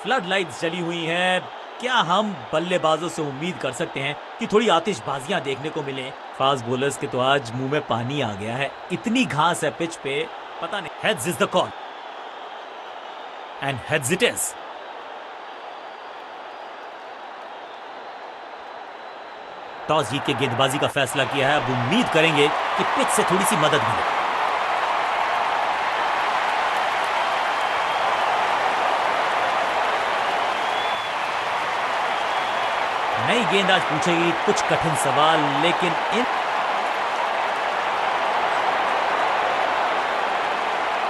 Flood lights जली हुई हैं। क्या हम बल्लेबाजों से उम्मीद कर सकते हैं कि थोड़ी आतिशबाजियां देखने को मिले? फास्ट बॉलर्स के तो आज मुंह में पानी आ गया है, इतनी घास है पिच पे, पता नहीं। Heads is the call and heads it is. Toss जीत के गेंदबाजी का फैसला किया है। अब उम्मीद करेंगे कि पिच से थोड़ी सी मदद मिले। नई गेंद आज पूछेगी कुछ कठिन सवाल, लेकिन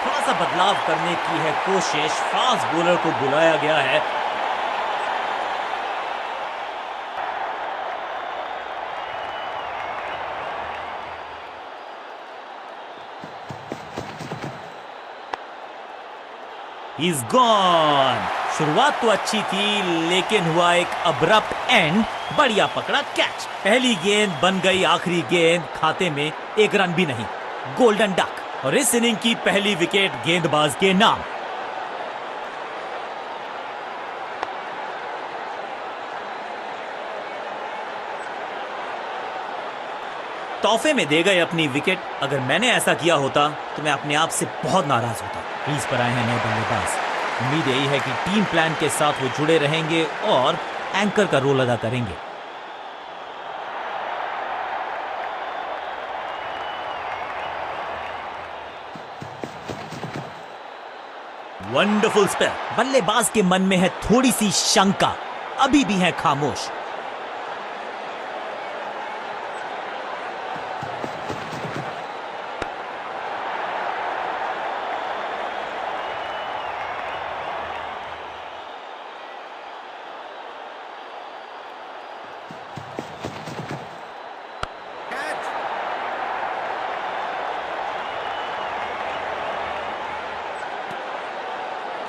थोड़ा सा बदलाव करने की है कोशिश। फास्ट बॉलर को बुलाया गया है। He's gone। शुरुआत तो अच्छी थी, लेकिन हुआ एक अब्रप्ट एंड। बढ़िया पकड़ा कैच। पहली गेंद बन गई आखिरी गेंद, खाते में एक रन भी नहीं। गोल्डन डक, और इस इनिंग की पहली विकेट गेंदबाज के नाम। तोहफे में दे गए अपनी विकेट। अगर मैंने ऐसा किया होता तो मैं अपने आप से बहुत नाराज होता। क्रीज पर आए हैं नए बल्लेबाज। उम्मीद यही है कि टीम प्लान के साथ वो जुड़े रहेंगे और एंकर का रोल अदा करेंगे। Wonderful spell. बल्लेबाज के मन में है थोड़ी सी शंका, अभी भी है खामोश।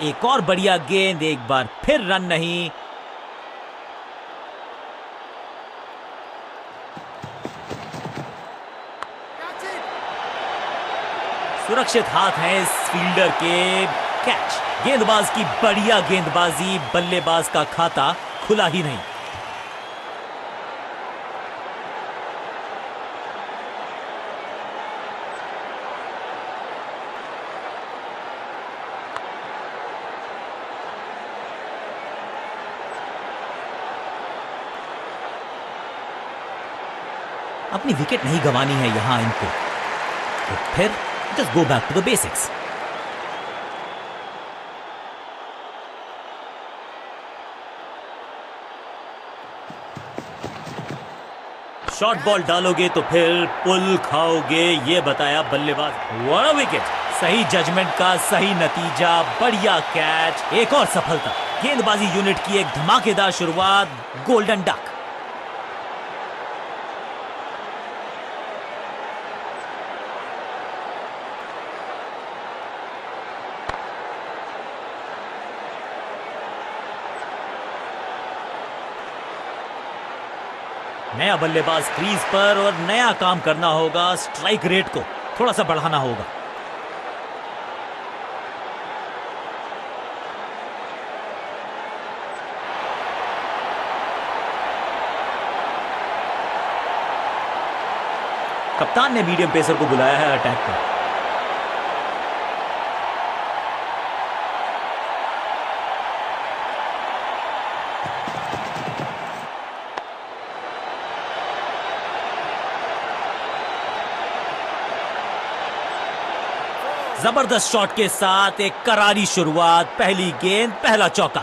एक और बढ़िया गेंद, एक बार फिर रन नहीं। सुरक्षित हाथ हैं इस फील्डर के। कैच। गेंदबाज की बढ़िया गेंदबाजी, बल्लेबाज का खाता खुला ही नहीं। अपनी विकेट नहीं गंवानी है यहां इनको, तो फिर just go back to the basics. Short ball डालोगे तो फिर पुल खाओगे, ये बताया बल्लेबाज। What a wicket. सही जजमेंट का सही नतीजा, बढ़िया कैच, एक और सफलता। गेंदबाजी यूनिट की एक धमाकेदार शुरुआत। Golden duck. नया बल्लेबाज क्रीज पर और नया काम करना होगा। स्ट्राइक रेट को थोड़ा सा बढ़ाना होगा। कप्तान ने मीडियम पेसर को बुलाया है अटैक पर। जबरदस्त शॉट के साथ एक करारी शुरुआत। पहली गेंद, पहला चौका।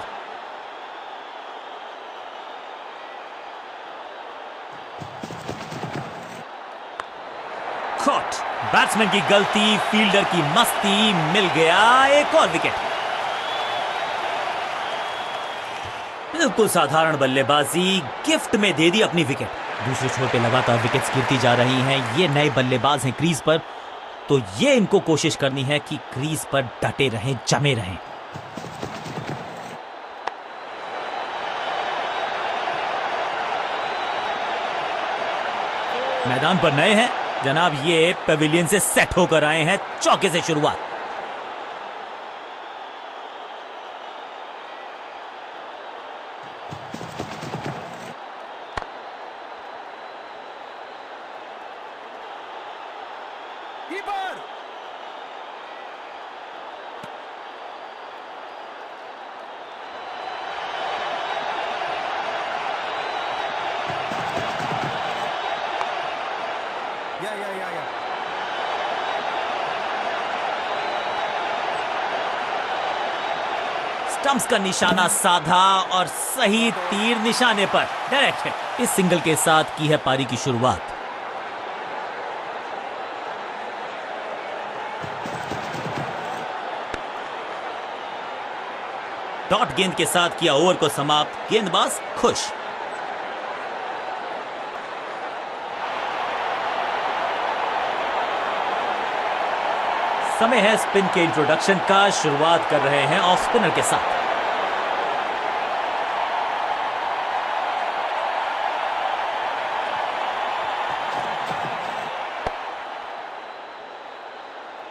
कॉट। बैट्समैन की गलती, फील्डर की मस्ती, मिल गया एक और विकेट। बिल्कुल साधारण बल्लेबाजी, गिफ्ट में दे दी अपनी विकेट। दूसरे छोर पे लगातार विकेट्स गिरती जा रही हैं। ये नए बल्लेबाज हैं क्रीज पर, तो ये इनको कोशिश करनी है कि क्रीज पर डटे रहें, जमे रहें। मैदान पर नए हैं जनाब, ये पेविलियन से सेट होकर आए हैं। चौके से शुरुआत। कीपर। या स्टंप्स का निशाना साधा और सही तीर निशाने पर डायरेक्ट है। इस सिंगल के साथ की है पारी की शुरुआत। डॉट गेंद के साथ किया ओवर को समाप्त। गेंदबाज खुश। समय है स्पिन के इंट्रोडक्शन का। शुरुआत कर रहे हैं ऑफ स्पिनर के साथ।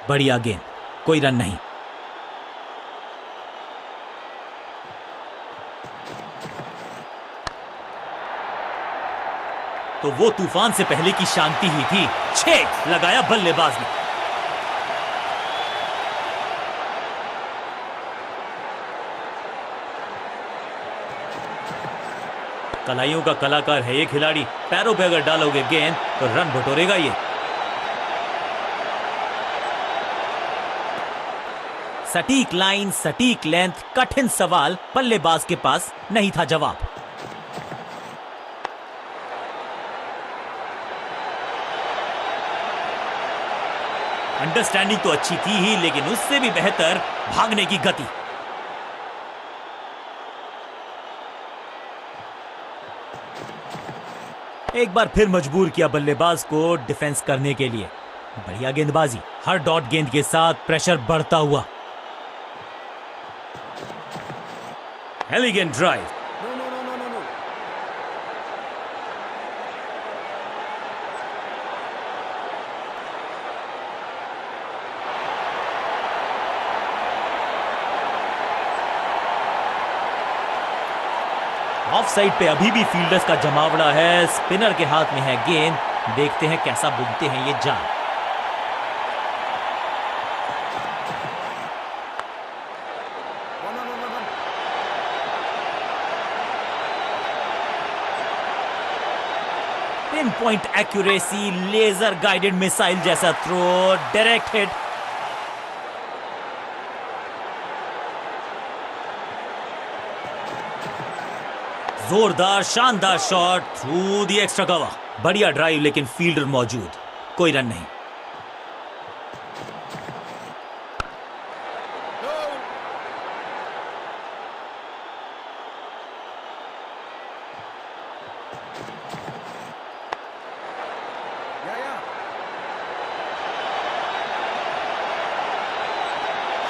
बढ़िया गेंद, कोई रन नहीं। तो वो तूफान से पहले की शांति ही थी। 6 लगाया बल्लेबाज ने। कलाइयों का कलाकार है ये खिलाड़ी। पैरों पे अगर डालोगे गेंद तो रन बटोरेगा ये। सटीक लाइन, सटीक लेंथ, कठिन सवाल। बल्लेबाज के पास नहीं था जवाब। अंडरस्टैंडिंग तो अच्छी थी ही, लेकिन उससे भी बेहतर भागने की गति। एक बार फिर मजबूर किया बल्लेबाज को डिफेंस करने के लिए। बढ़िया गेंदबाजी। हर डॉट गेंद के साथ प्रेशर बढ़ता हुआ। Elegant drive. No. Off side पे अभी भी फील्डर्स का जमावड़ा है। स्पिनर के हाथ में है गेंद। देखते हैं कैसा बुनते हैं ये जाल। Pinpoint accuracy, laser guided missile जैसा थ्रो, डायरेक्ट हिट। जोरदार शानदार shot through the extra cover. बढ़िया ड्राइव, लेकिन फील्डर मौजूद। कोई रन नहीं।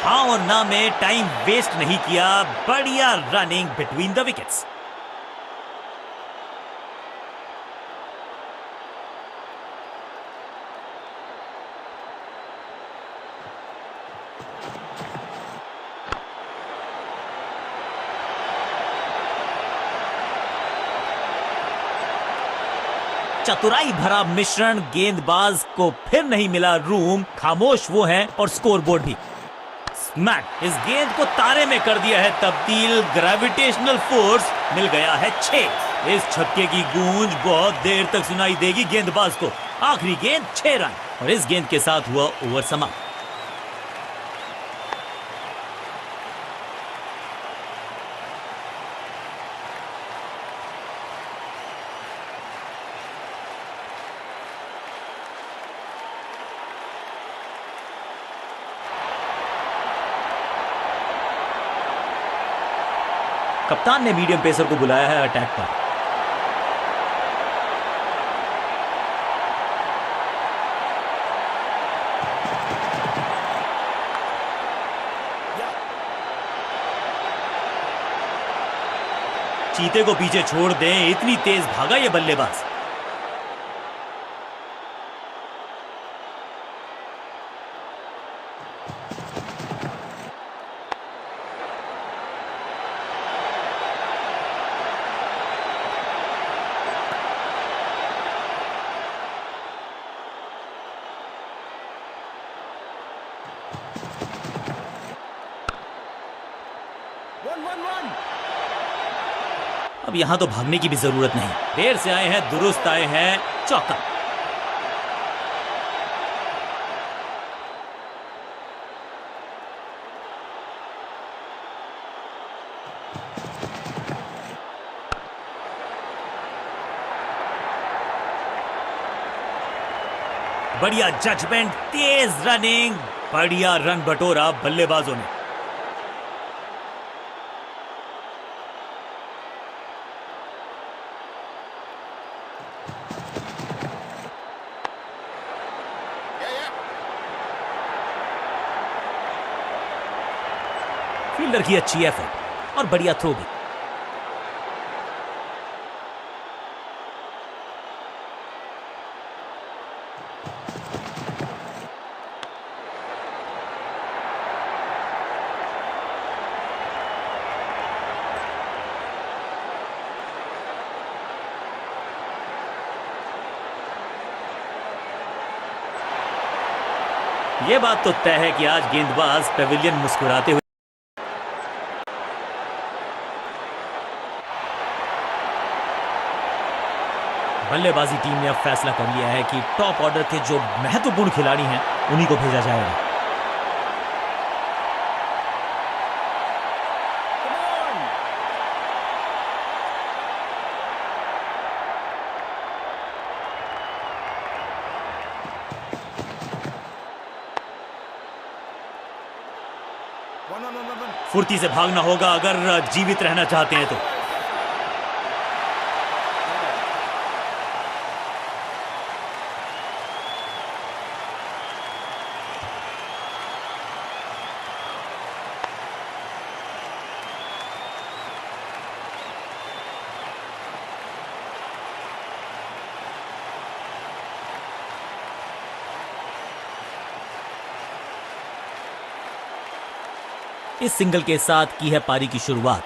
हाँ और ना में टाइम वेस्ट नहीं किया। बढ़िया रनिंग बिटवीन द विकेट्स। चतुराई भरा मिश्रण। गेंदबाज को फिर नहीं मिला रूम। खामोश वो हैं और स्कोरबोर्ड भी। स्मैक। इस गेंद को तारे में कर दिया है तब्दील। ग्रेविटेशनल फोर्स मिल गया है 6। इस छक्के की गूंज बहुत देर तक सुनाई देगी गेंदबाज को। आखिरी गेंद 6 रन और इस गेंद के साथ हुआ ओवर समाप्त। कप्तान ने मीडियम पेसर को बुलाया है अटैक पर। चीते को पीछे छोड़ दें, इतनी तेज भागा ये बल्लेबाज। One one one. अब यहां तो भागने की भी जरूरत नहीं, देर से आए हैं दुरुस्त आए हैं, चौका। बढ़िया जजमेंट, तेज रनिंग, बढ़िया रन बटोरा बल्लेबाजों ने। फील्डर की अच्छी एफर्ट और बढ़िया थ्रो भी। यह बात तो तय है कि आज गेंदबाज पेविलियन मुस्कुराते हुए। बल्लेबाजी टीम ने अब फैसला कर लिया है कि टॉप ऑर्डर के जो महत्वपूर्ण खिलाड़ी हैं उन्हीं को भेजा जाएगा। फुर्ती से भागना होगा अगर जीवित रहना चाहते हैं तो। इस सिंगल के साथ की है पारी की शुरुआत।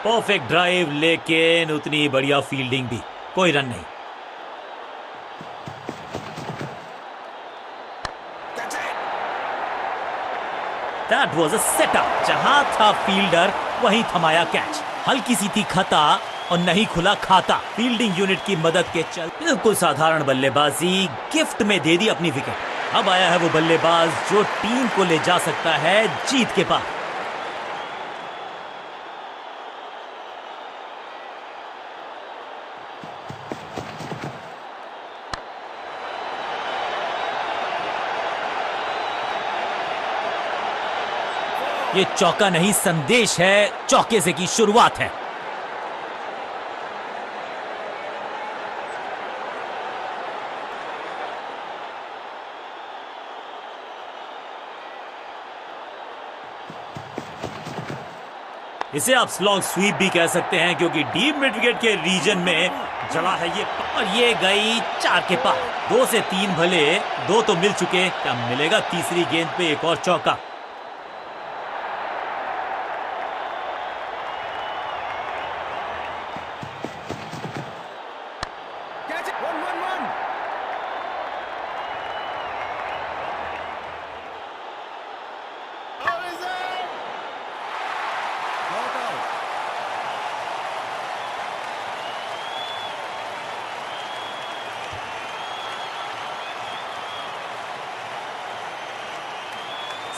परफेक्ट ड्राइव, लेकिन उतनी बढ़िया फील्डिंग भी, कोई रन नहीं। दैट वाज अ सेटअप, जहां था फील्डर वहीं थमाया कैच। हल्की सी थी खता और नहीं खुला खाता। फील्डिंग यूनिट की मदद के चल बिल्कुल साधारण बल्लेबाजी, गिफ्ट में दे दी अपनी विकेट। अब आया है वो बल्लेबाज जो टीम को ले जा सकता है जीत के पार। ये चौका नहीं, संदेश है, चौके से की शुरुआत है। इसे आप स्लॉग स्वीप भी कह सकते हैं, क्योंकि डीप मिड विकेट के रीजन में जला है ये, और ये गई 4 के पार। 2 से 3 भले, 2 तो मिल चुके, क्या मिलेगा तीसरी गेंद पे एक और चौका।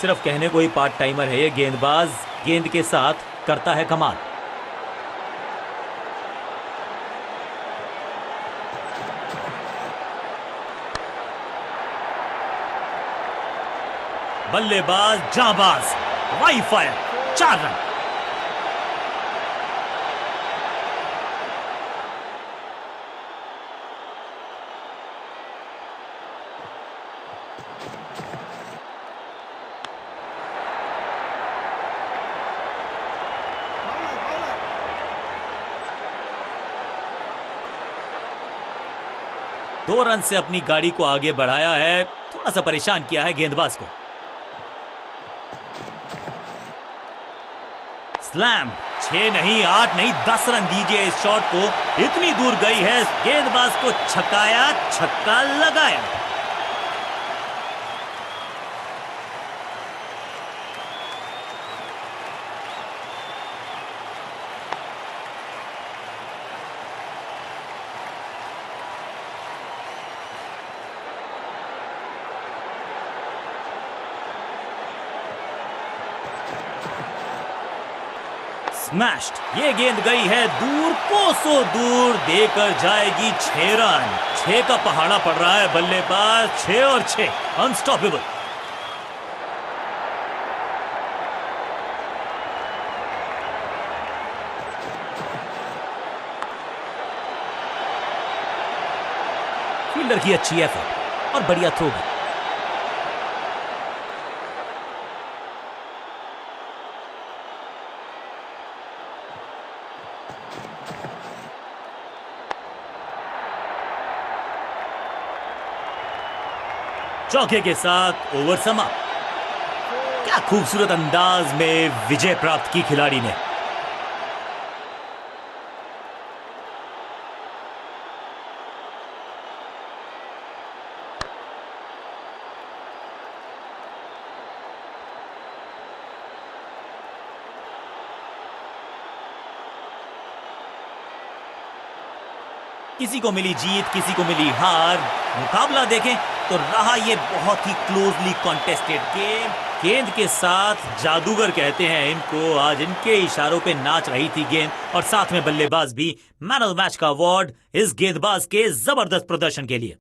सिर्फ कहने को ही पार्ट टाइमर है ये गेंदबाज, गेंद के साथ करता है कमाल। बल्लेबाज जाबाज, वाई फायर, 4 रन। दो रन से अपनी गाड़ी को आगे बढ़ाया है, थोड़ा सा परेशान किया है गेंदबाज को। स्लैम, 6 नहीं, 8 नहीं, 10 रन दीजिए इस शॉट को। इतनी दूर गई है, गेंदबाज को छकाया, छक्का लगाया। स्मैश्ड। ये गेंद गई है दूर, कोसों दूर, देकर जाएगी 6 रन। 6 का पहाड़ा पड़ रहा है बल्लेबाज। 6 और 6, अनस्टॉपेबल। फील्डर की अच्छी एफर्ट और बढ़िया थ्रो भी। चौके के साथ ओवर समाप्त। क्या खूबसूरत अंदाज में विजय प्राप्त की खिलाड़ी ने। किसी को मिली जीत, किसी को मिली हार। मुकाबला देखें तो रहा ये बहुत ही क्लोजली कॉन्टेस्टेड गेम। गेंद के साथ जादूगर कहते हैं इनको। आज इनके इशारों पे नाच रही थी गेंद, और साथ में बल्लेबाज भी। मैन ऑफ द मैच का अवार्ड इस गेंदबाज के जबरदस्त प्रदर्शन के लिए।